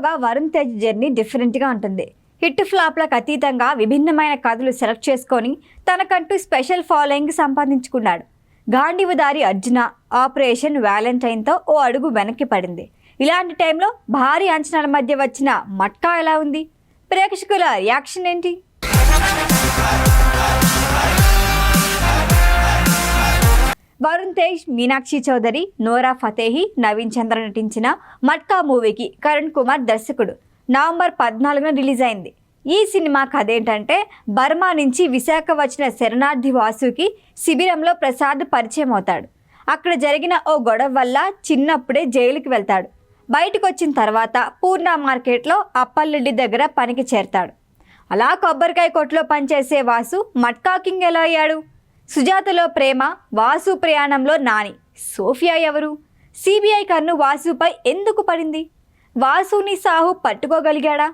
హీరోగా వరుణ్ తేజ్ జర్నీ డిఫరెంట్గా ఉంటుంది. హిట్ ఫ్లాప్లకు అతీతంగా విభిన్నమైన కథలు సెలెక్ట్ చేసుకొని తనకంటూ స్పెషల్ ఫాలోయింగ్ సంపాదించుకున్నాడు. గాంధీవదారి అర్జున, ఆపరేషన్ వ్యాలంటైన్తో ఓ అడుగు వెనక్కి పడింది. ఇలాంటి టైంలో భారీ అంచనాల మధ్య వచ్చిన మట్కా ఎలా ఉంది? ప్రేక్షకుల రియాక్షన్ ఏంటి? వరుణ్ తేజ్, మీనాక్షి చౌదరి, నోరా ఫతేహి, నవీన్ చంద్ర నటించిన మట్కా మూవీకి కరణ్ కుమార్ దర్శకుడు. నవంబర్ 14న రిలీజ్ అయింది. ఈ సినిమా కథ ఏంటంటే, బర్మా నుంచి విశాఖ వచ్చిన శరణార్థి వాసుకి శిబిరంలో ప్రసాద్ పరిచయం అవుతాడు. అక్కడ జరిగిన ఓ గొడవ వల్ల చిన్నప్పుడే జైలుకి వెళ్తాడు. బయటకు వచ్చిన తర్వాత పూర్ణ మార్కెట్లో అప్పలరెడ్డి దగ్గర పనికి చేరతాడు. అలా కొబ్బరికాయ కొట్లో పనిచేసే వాసు మట్కా కింగ్ ఎలా అయ్యాడు? సుజాతలో ప్రేమ, వాసు ప్రయాణంలో నాని, సోఫియా ఎవరు? సిబిఐ కన్ను వాసుపై ఎందుకు పడింది? వాసుని సాహు పట్టుకోగలిగాడా?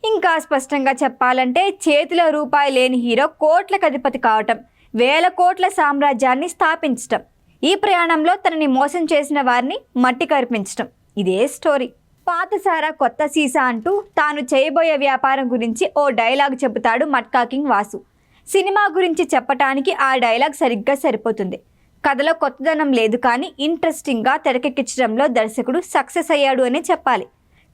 ఇంకా స్పష్టంగా చెప్పాలంటే చేతిలో రూపాయి లేని హీరో కోట్లకు అధిపతి కావటం, వేల కోట్ల సామ్రాజ్యాన్ని స్థాపించటం, ఈ ప్రయాణంలో తనని మోసం చేసిన వారిని మట్టి కరిపించటం, ఇదే స్టోరీ. పాతసారా కొత్త సీసా అంటూ తాను చేయబోయే వ్యాపారం గురించి ఓ డైలాగ్ చెబుతాడు మట్కా కింగ్ వాసు. సినిమా గురించి చెప్పటానికి ఆ డైలాగ్ సరిగ్గా సరిపోతుంది. కథలో కొత్తదనం లేదు, కానీ ఇంట్రెస్టింగ్గా తెరకెక్కించడంలో దర్శకుడు సక్సెస్ అయ్యాడు అని చెప్పాలి.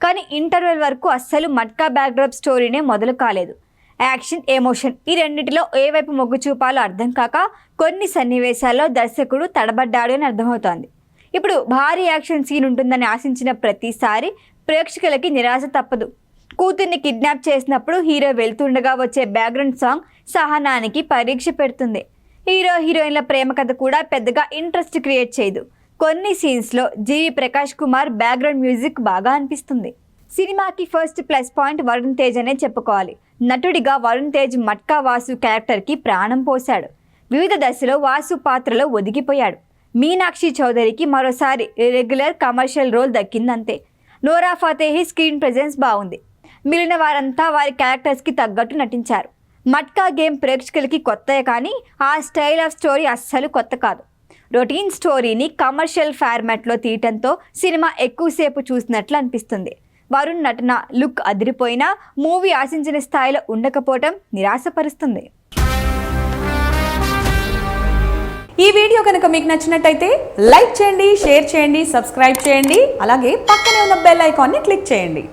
కానీ ఇంటర్వెల్ వరకు అస్సలు మట్కా బ్యాక్డ్రాప్ స్టోరీనే మొదలు కాలేదు. యాక్షన్, ఎమోషన్ ఈ రెండింటిలో ఏ వైపు మొగ్గు చూపాలో అర్థం కాక కొన్ని సన్నివేశాల్లో దర్శకుడు తడబడ్డాడు అని అర్థమవుతోంది. ఇప్పుడు భారీ యాక్షన్ సీన్ ఉంటుందని ఆశించిన ప్రతిసారి ప్రేక్షకులకి నిరాశ తప్పదు. కూతుర్ని కిడ్నాప్ చేసినప్పుడు హీరో వెళ్తుండగా వచ్చే బ్యాక్గ్రౌండ్ సాంగ్ సహనానికి పరీక్ష పెడుతుంది. హీరో హీరోయిన్ల ప్రేమ కథ కూడా పెద్దగా ఇంట్రెస్ట్ క్రియేట్ చేయదు. కొన్ని సీన్స్లో జీవి ప్రకాష్ కుమార్ బ్యాక్గ్రౌండ్ మ్యూజిక్ బాగా అనిపిస్తుంది. సినిమాకి first plus point Varun Tej అనే చెప్పుకోవాలి. నటుడిగా వరుణ్ తేజ్ మట్కా వాసు క్యారెక్టర్కి ప్రాణం పోశాడు. వివిధ దశలో వాసు పాత్రలో ఒదిగిపోయాడు. మీనాక్షి చౌదరికి మరోసారి రెగ్యులర్ కమర్షియల్ రోల్ దక్కిందంతే. నోరా ఫతేహి స్క్రీన్ ప్రెజెన్స్ బాగుంది. మిగిలిన వారంతా వారి క్యారెక్టర్స్కి తగ్గట్టు నటించారు. మట్కా గేమ్ ప్రేక్షకులకి కొత్తే కానీ ఆ స్టైల్ ఆఫ్ స్టోరీ అస్సలు కొత్త కాదు. రొటీన్ స్టోరీని కమర్షియల్ ఫార్మాట్లో తీయటంతో సినిమా ఎక్కువసేపు చూసినట్లు అనిపిస్తుంది. వరుణ్ నటన, లుక్ అదిరిపోయినా మూవీ ఆశించిన స్థాయిలో ఉండకపోవటం నిరాశపరుస్తుంది. ఈ వీడియో కనుక మీకు నచ్చినట్టయితే లైక్ చేయండి, షేర్ చేయండి, సబ్స్క్రైబ్ చేయండి. అలాగే పక్కనే ఉన్న బెల్ ఐకాన్ని క్లిక్ చేయండి.